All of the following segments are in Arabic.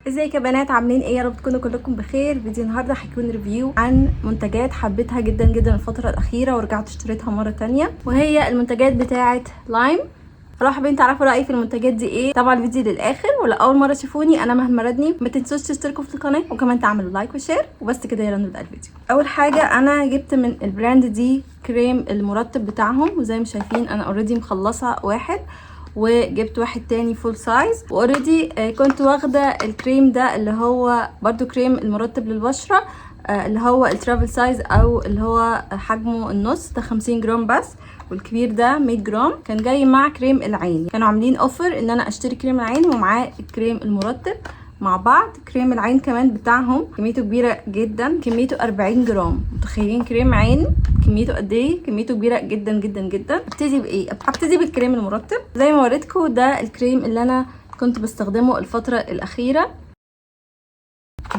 ازيك يا بنات، عاملين ايه؟ يا رب تكونوا كلكم بخير. فيديو النهارده هيكون ريفيو عن منتجات حبيتها جدا جدا الفتره الاخيره ورجعت اشتريتها مره تانية، وهي المنتجات بتاعه لايم. لو حابين تعرفوا رايي في المنتجات دي ايه، طبعا الفيديو للاخر. ولا اول مره تشوفوني انا مهما ردني، ما تنسوش تشتركوا في القناه وكمان تعملوا لايك وشير. وبس كده، يلا نبدا الفيديو. اول حاجه انا جبت من البراند دي كريم المرطب بتاعهم، وزي ما شايفين انا اوريدي مخلصه واحد وجبت واحد تاني فول سايز. واوريدي كنت واخده الكريم ده اللي هو برضو كريم المرطب للبشره، اللي هو الترافل سايز او اللي هو حجمه النص ده 50 جرام بس، والكبير ده 100 جرام. كان جاي مع كريم العين، كانوا عاملين اوفر ان انا اشتري كريم العين ومعاه الكريم المرطب مع بعض. كريم العين كمان بتاعهم كميته كبيره جدا، كميته 40 جرام. متخيلين كريم عين كميته قد ايه؟ كميته كبيره جدا جدا جدا. ابتدي بايه؟ هبتدي بالكريم المرطب. زي ما وريتكم ده الكريم اللي انا كنت بستخدمه الفتره الاخيره،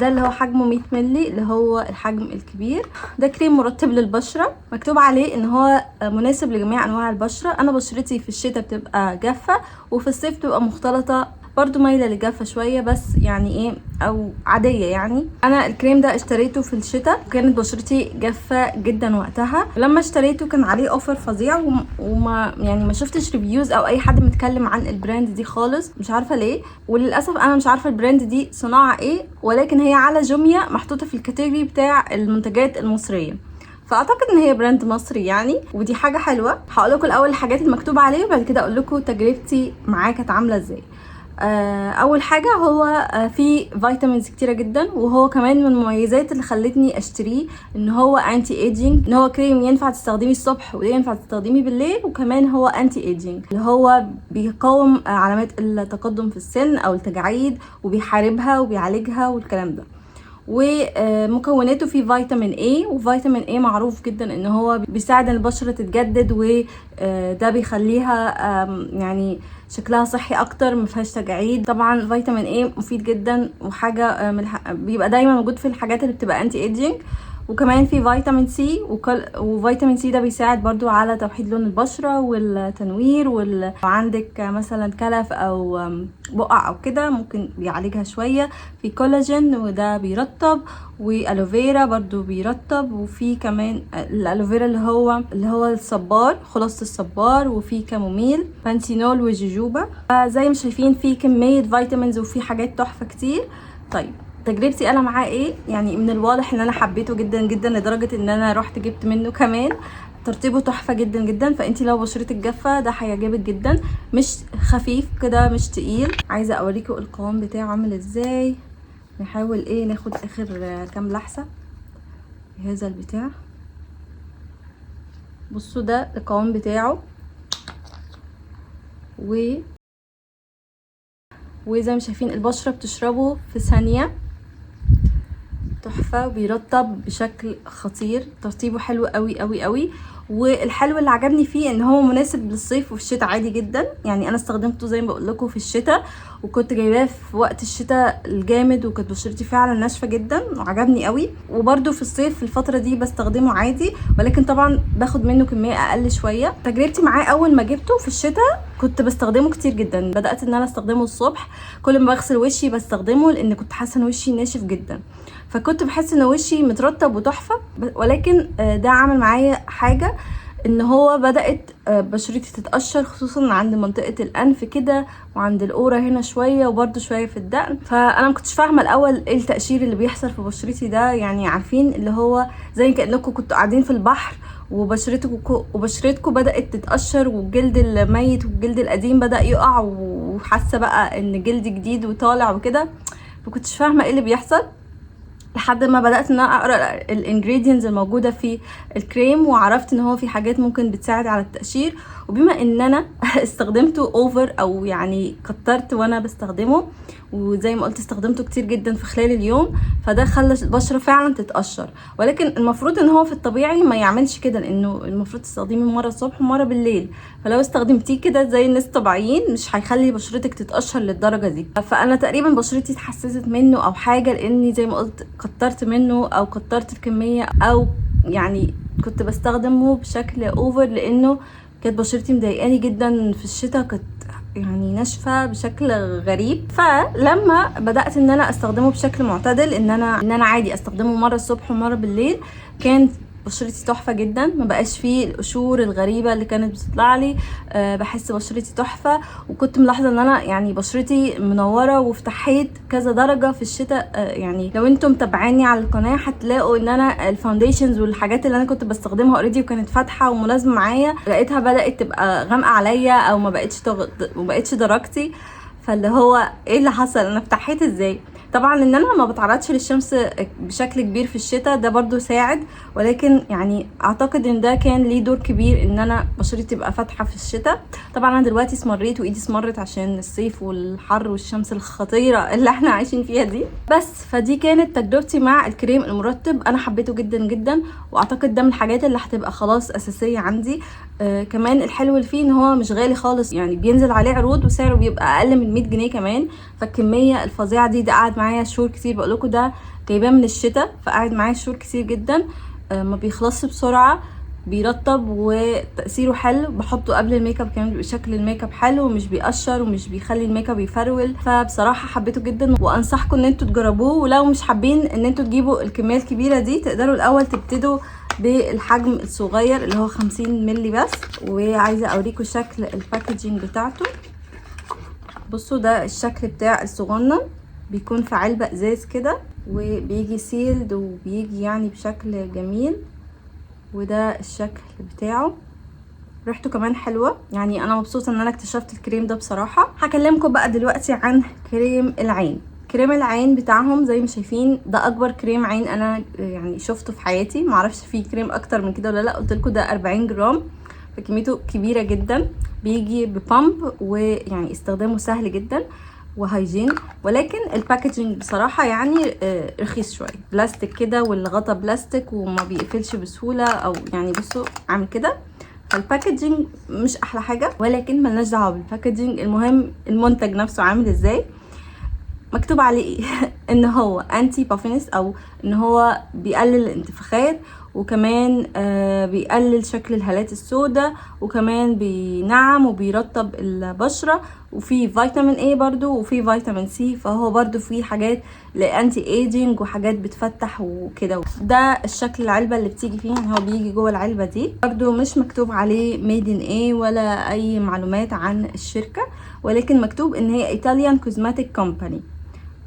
ده اللي هو حجمه 100 مللي، اللي هو الحجم الكبير. ده كريم مرطب للبشره، مكتوب عليه ان هو مناسب لجميع انواع البشره. انا بشرتي في الشتاء بتبقى جافه وفي الصيف بتبقى مختلطه، برضو مايله للجافه شويه، بس يعني ايه او عاديه. يعني انا الكريم ده اشتريته في الشتاء وكانت بشرتي جافه جدا وقتها. لما اشتريته كان عليه اوفر فظيع، وما يعني ما شفتش ريفيوز او اي حد متكلم عن البراند دي خالص، مش عارفه ليه. وللاسف انا مش عارفه البراند دي صناعه ايه، ولكن هي على جوميا محطوطه في الكاتيجوري بتاع المنتجات المصريه، فاعتقد ان هي براند مصري يعني، ودي حاجه حلوه. هقول لكم الاول الحاجات المكتوبه عليه وبعد كده اقول لكم تجربتي معاه كانت عامله ازاي. اول حاجه هو فيه فيتامينز كتيره جدا، وهو كمان من المميزات اللي خلتني اشتريه ان هو انتي ايجينج، ان هو كريم ينفع تستخدميه الصبح وينفع تستخدميه بالليل، وكمان هو انتي ايجينج اللي هو بيقاوم علامات التقدم في السن او التجاعيد وبيحاربها وبيعالجها والكلام ده. ومكوناته فيه فيتامين A، وفيتامين A معروف جدا ان هو بيساعد البشرة تتجدد، وده بيخليها يعني شكلها صحي اكتر، مفيهاش تجاعيد. طبعا فيتامين A مفيد جدا، وحاجة بيبقى دايما موجود في الحاجات اللي بتبقى انتي ايجينج. وكمان في فيتامين سي، وفيتامين سي ده بيساعد برضو على توحيد لون البشرة والتنوير، لو عندك مثلا كلف او بقع او كده ممكن بيعالجها شوية. في كولاجين وده بيرطب، والوفيرا برضو بيرطب، وفي كمان الالوفيرا اللي هو الصبار، خلاصة الصبار، وفي كاموميل، بانسينول، وجوجوبا. زي ما شايفين في كمية فيتامينز وفي حاجات تحفة كتير. طيب تجربتي انا معاه ايه؟ يعني من الواضح ان انا حبيته جدا جدا لدرجه ان انا رحت جبت منه كمان. ترطيبه تحفه جدا جدا، فانتي لو بشرتك جافه ده هيعجبك جدا. مش خفيف كده، مش تقيل. عايزه اوريكم القوام بتاعه عامل ازاي. نحاول ايه ناخد اخر كام لحظه بهذا البتاع. بصوا ده القوام بتاعه، وزي ما شايفين البشره بتشربه في ثانيه. تحفه وبيرطب بشكل خطير، ترطيبه حلو قوي قوي قوي. والحلو اللي عجبني فيه ان هو مناسب للصيف وفي الشتاء عادي جدا. يعني انا استخدمته زي ما بقول لكم في الشتاء، وكنت جايباه في وقت الشتاء الجامد، وكانت بشرتي فعلا ناشفه جدا وعجبني قوي. وبرده في الصيف في الفتره دي بستخدمه عادي، ولكن طبعا باخد منه كميه اقل شويه. تجربتي معاه اول ما جبته في الشتاء كنت بستخدمه كتير جدا. بدات ان انا استخدمه الصبح، كل ما بغسل وشي بستخدمه، لان كنت حاسه ان وشي ناشف جدا، فكنت بحس ان وشي مترطب وتحفه. ولكن ده عمل معايا حاجه، ان هو بدات بشرتي تتقشر، خصوصا عند منطقه الانف كده، وعند القوره هنا شويه، وبرده شويه في الدقن. فانا ما كنتش فاهمه الاول ايه التقشير اللي بيحصل في بشرتي ده. يعني عارفين اللي هو زي كانكم كنتوا قاعدين في البحر وبشرتكم بدات تتقشر، والجلد الميت والجلد القديم بدا يقع، وحاسه بقى ان جلد جديد وطالع وكده. فكنتش فاهمه ايه اللي بيحصل لحد ما بدات ان انا اقرا الانجريدينتس الموجوده في الكريم، وعرفت ان هو في حاجات ممكن بتساعد على التقشير. وبما ان انا استخدمته اوفر، او يعني كترت وانا بستخدمه، وزي ما قلت استخدمته كتير جدا في خلال اليوم، فده خلى البشره فعلا تتقشر. ولكن المفروض ان هو في الطبيعي ما يعملش كده، لانه المفروض تستخدميه مره الصبح ومره بالليل. فلو استخدمتيه كده زي الناس الطبيعيين مش هيخلي بشرتك تتقشر للدرجه دي. فانا تقريبا بشرتي اتحسست منه او حاجه، لاني زي ما قلت كترت منه او كترت الكميه، او يعني كنت بستخدمه بشكل اوفر، لانه كانت بشرتي مضايقاني جدا في الشتاء. كانت يعني ناشفه بشكل غريب. فلما بدات ان انا استخدمه بشكل معتدل، ان انا عادي استخدمه مره الصبح ومره بالليل، كان بشرتي تحفه جدا. ما بقاش فيه القشور الغريبه اللي كانت بتطلع لي. بحس بشرتي تحفه. وكنت ملاحظه ان انا يعني بشرتي منوره وافتحيت كذا درجه في الشتاء. يعني لو انتم متابعيني على القناه هتلاقوا ان انا الفاونديشنز والحاجات اللي انا كنت بستخدمها اوريدي وكانت فاتحه ومناسبه معايا، لقيتها بدات تبقى غامقه عليا او ما بقتش درجتي. فاللي هو ايه اللي حصل؟ انا فتحيت ازاي؟ طبعا ان انا ما بتعرضش للشمس بشكل كبير في الشتاء ده برضو ساعد، ولكن يعني اعتقد ان ده كان ليه دور كبير ان انا بشرتي تبقى فاتحه في الشتاء. طبعا انا دلوقتي اسمريت وايدي اسمرت عشان الصيف والحر والشمس الخطيره اللي احنا عايشين فيها دي. بس فدي كانت تجربتي مع الكريم المرطب. انا حبيته جدا جدا، واعتقد ده من الحاجات اللي هتبقى خلاص اساسيه عندي. كمان الحلو اللي فيه ان هو مش غالي خالص، يعني بينزل عليه عروض وسعره بيبقى اقل من 100 جنيه كمان. فالكميه الفظيعه دي، ده قعد معايا شهور كتير. بقول لكم ده جايباه من الشتاء، فقعد معايا شهور كتير جدا. ما بيخلصش بسرعه، بيرطب وتأثيره حلو. بحطه قبل الميك اب كمان بيبقى شكل الميك اب حلو ومش بيقشر ومش بيخلي الميك اب يفرول. فبصراحه حبيته جدا وانصحكم ان انتوا تجربوه. ولو مش حابين ان انتوا تجيبوا الكميه الكبيره دي، تقدروا الاول تبتدوا بالحجم الصغير اللي هو 50 مللي بس. وعايزه اوريكم شكل الباكجينج بتاعته. بصوا ده الشكل بتاع الصغنن، بيكون في علبه ازاز كده وبيجي سيلد وبيجي يعني بشكل جميل. وده الشكل بتاعه، ريحته كمان حلوه. يعني انا مبسوطه ان انا اكتشفت الكريم ده بصراحه. هكلمكم بقى دلوقتي عن كريم العين. كريم العين بتاعهم زي ما شايفين ده اكبر كريم عين انا يعني شفته في حياتي. معرفش في كريم اكتر من كده ولا لا. قلت لكم ده 40 جرام، فكميته كبيره جدا. بيجي ببامب ويعني استخدامه سهل جدا وهايجين. ولكن الباكجينج بصراحه يعني رخيص شويه، بلاستيك كده والغطا بلاستيك وما بيقفلش بسهوله، او يعني بصوا عامل كده. فالباكجينج مش احلى حاجه، ولكن ملناش دعوه بالباكجينج. المهم المنتج نفسه عامل ازاي. مكتوب عليه ايه؟ ان هو انتي بافينس، او ان هو بيقلل الانتفاخات، وكمان بيقلل شكل الهالات السوداء، وكمان بينعم وبيرطب البشرة، وفي فيتامين اي برضو، وفي فيتامين سي. فهو برضو فيه حاجات لانتي ايجينج وحاجات بتفتح وكده. ده الشكل العلبة اللي بتيجي فيه، يعني هو بيجي جوه العلبة دي. برضو مش مكتوب عليه ميد ان ايه ولا اي معلومات عن الشركة، ولكن مكتوب ان هي ايطاليان كوزماتيك كومباني.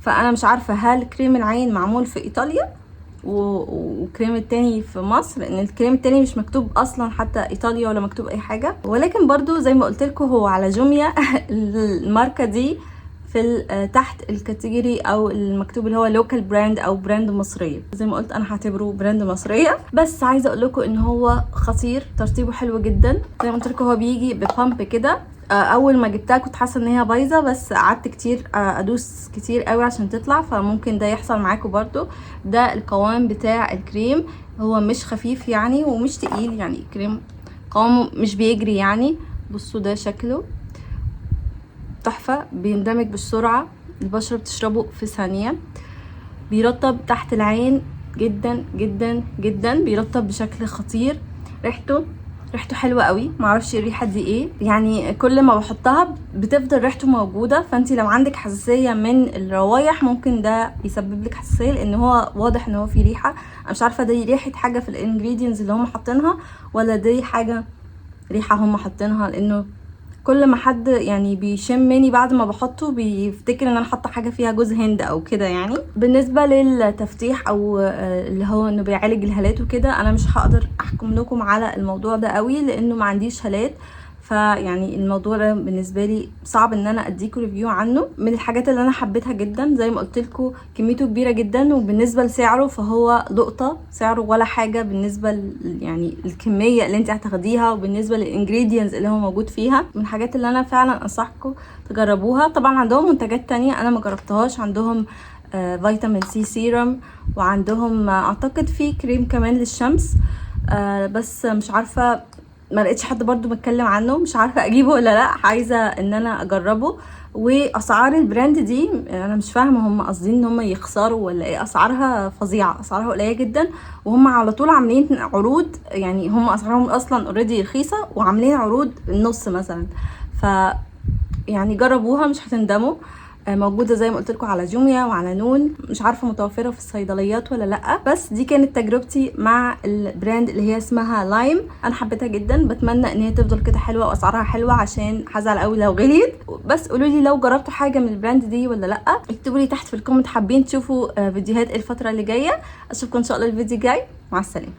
فانا مش عارفة هل كريم العين معمول في ايطاليا وكريم التاني في مصر، لان الكريم التاني مش مكتوب اصلا حتى ايطاليا ولا مكتوب اي حاجه. ولكن برضو زي ما قلت لكم هو على جوميا الماركه دي في تحت الكاتيجوري او المكتوب اللي هو لوكال براند او براند مصريه. زي ما قلت انا هعتبره براند مصريه. بس عايزه اقول لكم ان هو خطير، ترتيبه حلو جدا. زي ما قلت لكم هو بيجي ببامب كده. اول ما جبتها كنت حاسه ان هي بايظه، بس قعدت كتير ادوس كتير قوي عشان تطلع. فممكن ده يحصل معاكم برضو. ده القوام بتاع الكريم، هو مش خفيف يعني ومش تقيل، يعني كريم قوامه مش بيجري يعني. بصوا ده شكله تحفه، بيندمج بسرعه، البشره بتشربه في ثانيه. بيرطب تحت العين جدا جدا جدا، بيرطب بشكل خطير. ريحته حلوه قوي. معرفش الريحه دي ايه، يعني كل ما بحطها بتفضل ريحته موجوده. فانتي لو عندك حساسيه من الروايح ممكن ده يسبب لك حساسيه، لان هو واضح ان هو فيه ريحه. انا مش عارفه دي ريحه حاجه في الانجريدينتس اللي هم حاطينها ولا دي حاجه ريحه هم حاطينها، لانه كل ما حد يعني بيشمني بعد ما بحطه بيفتكر ان انا حاطه حاجه فيها جوز هند او كده. يعني بالنسبه للتفتيح او اللي هو انه بيعالج الهالات وكده، انا مش هقدر احكم لكم على الموضوع ده قوي لانه ما عنديش هالات. فيعني الموضوع ده بالنسبه لي صعب ان انا اديكم ريفيو عنه. من الحاجات اللي انا حبيتها جدا زي ما قلت لكم كميته كبيره جدا، وبالنسبه لسعره فهو لقطه، سعره ولا حاجه بالنسبه يعني الكميه اللي انت هتاخديها، وبالنسبه للانجريدينتس اللي هو موجود فيها. من الحاجات اللي انا فعلا انصحكم تجربوها. طبعا عندهم منتجات تانية انا ما جربتهاش. عندهم فيتامين سي سيرم، وعندهم اعتقد في كريم كمان للشمس. بس مش عارفه، ما لقيتش حد برضو بتكلم عنه، مش عارفه اجيبه ولا لا. عايزه ان انا اجربه. واسعار البراند دي انا مش فاهمه هم قاصدين ان هم يخسروا ولا ايه. اسعارها فظيعه، اسعارها قليله جدا، وهم على طول عاملين عروض. يعني هم اسعارهم اصلا اوريدي رخيصه وعاملين عروض النص مثلا. ف يعني جربوها مش هتندموا. موجوده زي ما قلت لكم على جوميا وعلى نون، مش عارفه متوفره في الصيدليات ولا لا. بس دي كانت تجربتي مع البراند اللي هي اسمها لايم. انا حبيتها جدا، بتمنى ان هي تفضل كده حلوه واسعارها حلوه عشان هزعل قوي لو غليت. بس قولوا لي لو جربتوا حاجه من البراند دي ولا لا. اكتبوا لي تحت في الكومنت حابين تشوفوا فيديوهات الفتره اللي جايه. اشوفكم ان شاء الله الفيديو الجاي. مع السلامه.